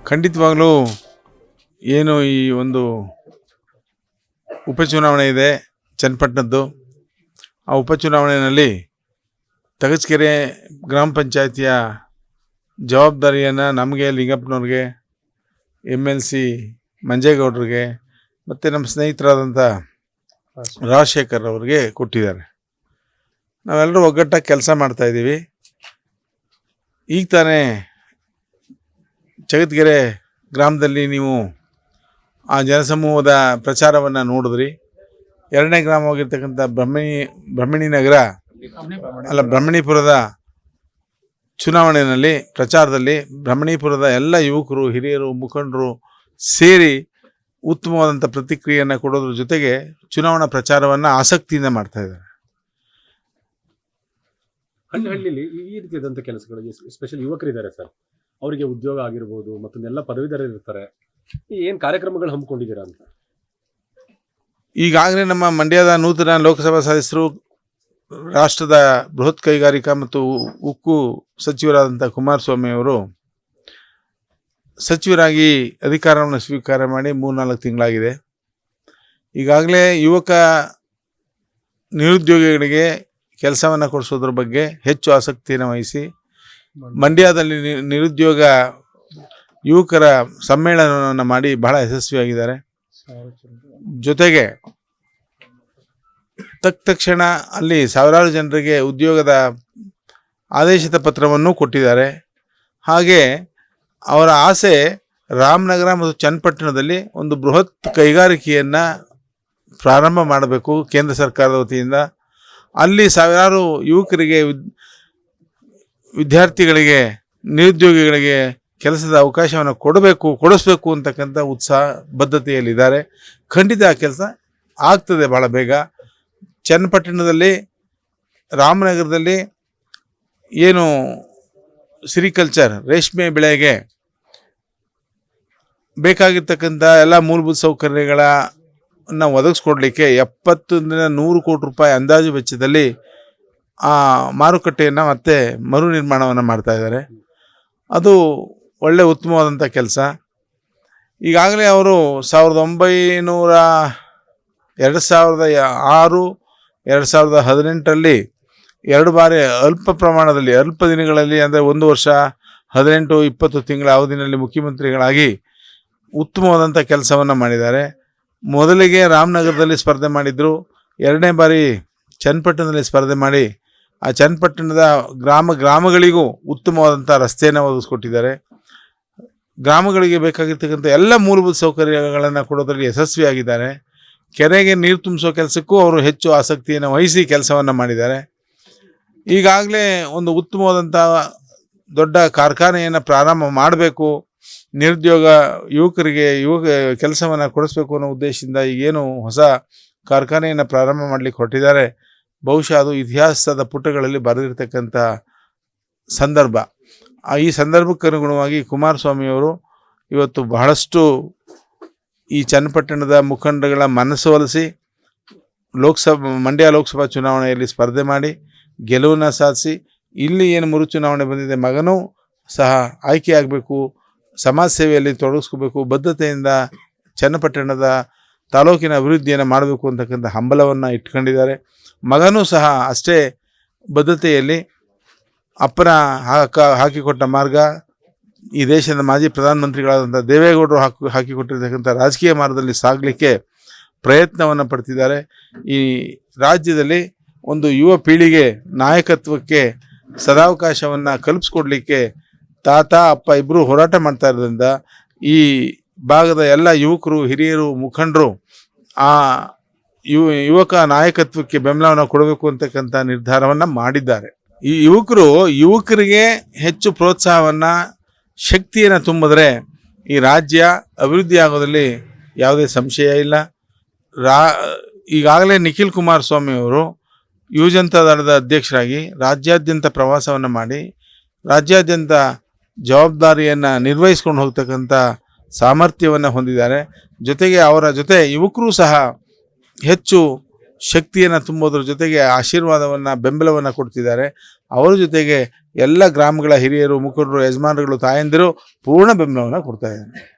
ಖಂಡಿತವಾಗ್ಲೂ ಏನು ಈ ಒಂದು ಉಪಚುನಾವಣೆ ಇದೆ ಚನ್ನಪಟ್ಟಣದ್ದು, ಆ ಉಪಚುನಾವಣೆಯಲ್ಲಿ ತಗಚಕೆರೆ ಗ್ರಾಮ ಪಂಚಾಯತಿಯ ಜವಾಬ್ದಾರಿಯನ್ನು ನಮಗೆ ಲಿಂಗಪ್ಪನವ್ರಿಗೆ, MLC ಮಂಜೇಗೌಡರಿಗೆ ಮತ್ತು ನಮ್ಮ ಸ್ನೇಹಿತರಾದಂಥ ರಾಜಶೇಖರ್ ಅವ್ರಿಗೆ ಕೊಟ್ಟಿದ್ದಾರೆ. ನಾವೆಲ್ಲರೂ ಒಗ್ಗಟ್ಟಾಗಿ ಕೆಲಸ ಮಾಡ್ತಾಯಿದ್ದೀವಿ. ಈಗ ತಾನೇ ಚಗತ್ಗೆರೆ ಗ್ರಾಮದಲ್ಲಿ ನೀವು ಆ ಜನಸಮೂಹದ ಪ್ರಚಾರವನ್ನು ನೋಡಿದ್ರಿ. ಎರಡನೇ ಗ್ರಾಮವಾಗಿರ್ತಕ್ಕಂಥ ಬ್ರಹ್ಮಣಿಪುರದ ಚುನಾವಣೆಯಲ್ಲಿ ಪ್ರಚಾರದಲ್ಲಿ ಬ್ರಹ್ಮಣಿಪುರದ ಎಲ್ಲ ಯುವಕರು, ಹಿರಿಯರು, ಮುಖಂಡರು ಸೇರಿ ಉತ್ತಮವಾದಂಥ ಪ್ರತಿಕ್ರಿಯೆಯನ್ನು ಕೊಡೋದ್ರ ಜೊತೆಗೆ ಚುನಾವಣಾ ಪ್ರಚಾರವನ್ನು ಆಸಕ್ತಿಯಿಂದ ಮಾಡ್ತಾ ಇದ್ದಾರೆ. ಹಳ್ಳಿಯಲ್ಲಿ ಈ ರೀತಿಯಾದಂಥ ಕೆಲಸಗಳು ಸ್ಪೆಷಲ್ ಯುವಕರಿದ್ದಾರೆ ಸರ್, ಅವರಿಗೆ ಉದ್ಯೋಗ ಆಗಿರ್ಬೋದು, ಮತ್ತೊಂದೆಲ್ಲ ಪದವೀಧರರು ಇರ್ತಾರೆ. ಏನು ಕಾರ್ಯಕ್ರಮಗಳು ಹಮ್ಮಿಕೊಂಡಿದ್ದೀರಾ ಅಂತ? ಈಗಾಗಲೇ ನಮ್ಮ ಮಂಡ್ಯದ ನೂತನ ಲೋಕಸಭಾ ಸದಸ್ಯರು, ರಾಷ್ಟ್ರದ ಬೃಹತ್ ಕೈಗಾರಿಕಾ ಮತ್ತು ಉಕ್ಕು ಸಚಿವರಾದಂಥ ಕುಮಾರಸ್ವಾಮಿ ಅವರು ಸಚಿವರಾಗಿ ಅಧಿಕಾರವನ್ನು ಸ್ವೀಕಾರ ಮಾಡಿ 3-4 ತಿಂಗಳಾಗಿದೆ. ಈಗಾಗಲೇ ಯುವಕ ನಿರುದ್ಯೋಗಿಗಳಿಗೆ ಕೆಲಸವನ್ನು ಕೊಡಿಸೋದ್ರ ಬಗ್ಗೆ ಹೆಚ್ಚು ಆಸಕ್ತಿಯನ್ನು ವಹಿಸಿ ಮಂಡ್ಯದಲ್ಲಿ ನಿರುದ್ಯೋಗ ಯುವಕರ ಸಮ್ಮೇಳನವನ್ನು ಮಾಡಿ ಬಹಳ ಯಶಸ್ವಿಯಾಗಿದ್ದಾರೆ. ಜೊತೆಗೆ ತಕ್ಷಣ ಅಲ್ಲಿ ಸಾವಿರಾರು ಜನರಿಗೆ ಉದ್ಯೋಗದ ಆದೇಶದ ಪತ್ರವನ್ನು ಕೊಟ್ಟಿದ್ದಾರೆ. ಹಾಗೆ ಅವರ ಆಸೆ ರಾಮನಗರ ಮತ್ತು ಚನ್ನಪಟ್ಟಣದಲ್ಲಿ ಒಂದು ಬೃಹತ್ ಕೈಗಾರಿಕೆಯನ್ನು ಪ್ರಾರಂಭ ಮಾಡಬೇಕು ಕೇಂದ್ರ ಸರ್ಕಾರದ ವತಿಯಿಂದ. ಅಲ್ಲಿ ಸಾವಿರಾರು ಯುವಕರಿಗೆ, ವಿದ್ಯಾರ್ಥಿಗಳಿಗೆ, ನಿರುದ್ಯೋಗಿಗಳಿಗೆ ಕೆಲಸದ ಅವಕಾಶವನ್ನು ಕೊಡಿಸ್ಬೇಕು ಅಂತಕ್ಕಂಥ ಉತ್ಸಾಹ ಬದ್ಧತೆಯಲ್ಲಿದ್ದಾರೆ. ಖಂಡಿತ ಆ ಕೆಲಸ ಆಗ್ತದೆ ಭಾಳ ಬೇಗ. ಚನ್ನಪಟ್ಟಣದಲ್ಲಿ, ರಾಮನಗರದಲ್ಲಿ ಏನು ಸಿರಿಕಲ್ಚರ್ ರೇಷ್ಮೆ ಬೆಳೆಗೆ ಬೇಕಾಗಿರ್ತಕ್ಕಂಥ ಎಲ್ಲ ಮೂಲಭೂತ ಸೌಕರ್ಯಗಳನ್ನು ಒದಗಿಸ್ಕೊಡ್ಲಿಕ್ಕೆ 70-100 ಕೋಟಿ ರೂಪಾಯಿ ಅಂದಾಜು ವೆಚ್ಚದಲ್ಲಿ ಆ ಮಾರುಕಟ್ಟೆಯನ್ನು ಮತ್ತೆ ಮರು ನಿರ್ಮಾಣವನ್ನು ಮಾಡ್ತಾ ಇದ್ದಾರೆ. ಅದು ಒಳ್ಳೆ ಉತ್ತಮವಾದಂಥ ಕೆಲಸ. ಈಗಾಗಲೇ ಅವರು 2006, 2018ರಲ್ಲಿ 2 ಬಾರಿ ಅಲ್ಪ ದಿನಗಳಲ್ಲಿ, ಅಂದರೆ 1 ವರ್ಷ 18-20 ತಿಂಗಳ ಅವಧಿನಲ್ಲಿ ಮುಖ್ಯಮಂತ್ರಿಗಳಾಗಿ ಉತ್ತಮವಾದಂಥ ಕೆಲಸವನ್ನು ಮಾಡಿದ್ದಾರೆ. ಮೊದಲಿಗೆ ರಾಮನಗರದಲ್ಲಿ ಸ್ಪರ್ಧೆ ಮಾಡಿದರು, 2ನೇ ಬಾರಿ ಚನ್ನಪಟ್ಟಣದಲ್ಲಿ ಸ್ಪರ್ಧೆ ಮಾಡಿ ಆ ಚನ್ನಪಟ್ಟಣದ ಗ್ರಾಮಗಳಿಗೂ ಉತ್ತಮವಾದಂಥ ರಸ್ತೆಯನ್ನು ಒದಗಿಸ್ಕೊಟ್ಟಿದ್ದಾರೆ. ಗ್ರಾಮಗಳಿಗೆ ಬೇಕಾಗಿರ್ತಕ್ಕಂಥ ಎಲ್ಲ ಮೂಲಭೂತ ಸೌಕರ್ಯಗಳನ್ನು ಕೊಡೋದ್ರಲ್ಲಿ ಯಶಸ್ವಿಯಾಗಿದ್ದಾರೆ. ಕೆರೆಗೆ ನೀರು ತುಂಬಿಸೋ ಕೆಲಸಕ್ಕೂ ಅವರು ಹೆಚ್ಚು ಆಸಕ್ತಿಯನ್ನು ವಹಿಸಿ ಕೆಲಸವನ್ನು ಮಾಡಿದ್ದಾರೆ. ಈಗಾಗಲೇ ಒಂದು ಉತ್ತಮವಾದಂಥ ದೊಡ್ಡ ಕಾರ್ಖಾನೆಯನ್ನು ಪ್ರಾರಂಭ ಮಾಡಬೇಕು, ನಿರುದ್ಯೋಗ ಯುವಕರಿಗೆ ಕೆಲಸವನ್ನು ಕೊಡಿಸ್ಬೇಕು ಅನ್ನೋ ಉದ್ದೇಶದಿಂದ ಈಗೇನು ಹೊಸ ಕಾರ್ಖಾನೆಯನ್ನು ಪ್ರಾರಂಭ ಮಾಡಲಿಕ್ಕೆ ಹೊರಟಿದ್ದಾರೆ. ಬಹುಶಃ ಅದು ಇತಿಹಾಸದ ಪುಟಗಳಲ್ಲಿ ಬರೆದಿರ್ತಕ್ಕಂಥ ಸಂದರ್ಭ. ಈ ಸಂದರ್ಭಕ್ಕೆ ಅನುಗುಣವಾಗಿ ಕುಮಾರಸ್ವಾಮಿಯವರು ಇವತ್ತು ಬಹಳಷ್ಟು ಈ ಚನ್ನಪಟ್ಟಣದ ಮುಖಂಡಗಳ ಮನಸ್ಸು ಒಲಿಸಿ ಮಂಡ್ಯ ಲೋಕಸಭಾ ಚುನಾವಣೆಯಲ್ಲಿ ಸ್ಪರ್ಧೆ ಮಾಡಿ ಗೆಲುವನ್ನು ಸಾಧಿಸಿ, ಇಲ್ಲಿ ಏನು ಮರು ಚುನಾವಣೆ ಬಂದಿದೆ ಮಗನೂ ಸಹ ಆಯ್ಕೆಯಾಗಬೇಕು, ಸಮಾಜ ಸೇವೆಯಲ್ಲಿ ತೊಡಗಿಸ್ಕೋಬೇಕು, ಬದ್ಧತೆಯಿಂದ ಚನ್ನಪಟ್ಟಣದ ತಾಲೂಕಿನ ಅಭಿವೃದ್ಧಿಯನ್ನು ಮಾಡಬೇಕು ಅಂತಕ್ಕಂಥ ಹಂಬಲವನ್ನು ಇಟ್ಕೊಂಡಿದ್ದಾರೆ. ಮಗನೂ ಸಹ ಅಷ್ಟೇ ಬದ್ಧತೆಯಲ್ಲಿ ಅಪ್ಪನ ಹಾಕಿಕೊಟ್ಟ ಮಾರ್ಗ, ಈ ದೇಶದ ಮಾಜಿ ಪ್ರಧಾನಮಂತ್ರಿಗಳಾದಂಥ ದೇವೇಗೌಡರು ಹಾಕಿಕೊಟ್ಟಿರ್ತಕ್ಕಂಥ ರಾಜಕೀಯ ಮಾರ್ಗದಲ್ಲಿ ಸಾಗಲಿಕ್ಕೆ ಪ್ರಯತ್ನವನ್ನು ಪಡ್ತಿದ್ದಾರೆ. ಈ ರಾಜ್ಯದಲ್ಲಿ ಒಂದು ಯುವ ಪೀಳಿಗೆ ನಾಯಕತ್ವಕ್ಕೆ ಸದಾವಕಾಶವನ್ನು ಕಲ್ಪಿಸ್ಕೊಡ್ಲಿಕ್ಕೆ ತಾತ ಅಪ್ಪ ಇಬ್ಬರು ಹೋರಾಟ ಮಾಡ್ತಾ ಇರೋದ್ರಿಂದ ಈ ಭಾಗದ ಎಲ್ಲ ಯುವಕರು, ಹಿರಿಯರು, ಮುಖಂಡರು ಆ ಯುವಕ ನಾಯಕತ್ವಕ್ಕೆ ಬೆಂಬಲವನ್ನು ಕೊಡಬೇಕು ಅಂತಕ್ಕಂಥ ನಿರ್ಧಾರವನ್ನು ಮಾಡಿದ್ದಾರೆ. ಈ ಯುವಕರಿಗೆ ಹೆಚ್ಚು ಪ್ರೋತ್ಸಾಹವನ್ನು, ಶಕ್ತಿಯನ್ನು ತುಂಬಿದ್ರೆ ಈ ರಾಜ್ಯ ಅಭಿವೃದ್ಧಿ ಆಗೋದ್ರಲ್ಲಿ ಯಾವುದೇ ಸಂಶಯ ಇಲ್ಲ. ಈಗಾಗಲೇ ನಿಖಿಲ್ ಕುಮಾರಸ್ವಾಮಿ ಅವರು ಯುವಜನತಾ ದಳದ ಅಧ್ಯಕ್ಷರಾಗಿ ರಾಜ್ಯಾದ್ಯಂತ ಪ್ರವಾಸವನ್ನು ಮಾಡಿ ರಾಜ್ಯಾದ್ಯಂತ ಜವಾಬ್ದಾರಿಯನ್ನು ನಿರ್ವಹಿಸ್ಕೊಂಡು ಹೋಗ್ತಕ್ಕಂಥ ಸಾಮರ್ಥ್ಯವನ್ನು ಹೊಂದಿದ್ದಾರೆ. ಜೊತೆಗೆ ಅವರ ಜೊತೆ ಯುವಕರು ಸಹ ಹೆಚ್ಚು ಶಕ್ತಿಯನ್ನು ತುಂಬೋದ್ರ ಜೊತೆಗೆ ಆಶೀರ್ವಾದವನ್ನು, ಬೆಂಬಲವನ್ನು ಕೊಡ್ತಿದ್ದಾರೆ. ಅವರ ಜೊತೆಗೆ ಎಲ್ಲ ಗ್ರಾಮಗಳ ಹಿರಿಯರು, ಮುಖಂಡರು, ಯಜಮಾನರುಗಳು, ತಾಯಂದಿರು ಪೂರ್ಣ ಬೆಂಬಲವನ್ನು ಕೊಡ್ತಾ ಇದ್ದಾರೆ.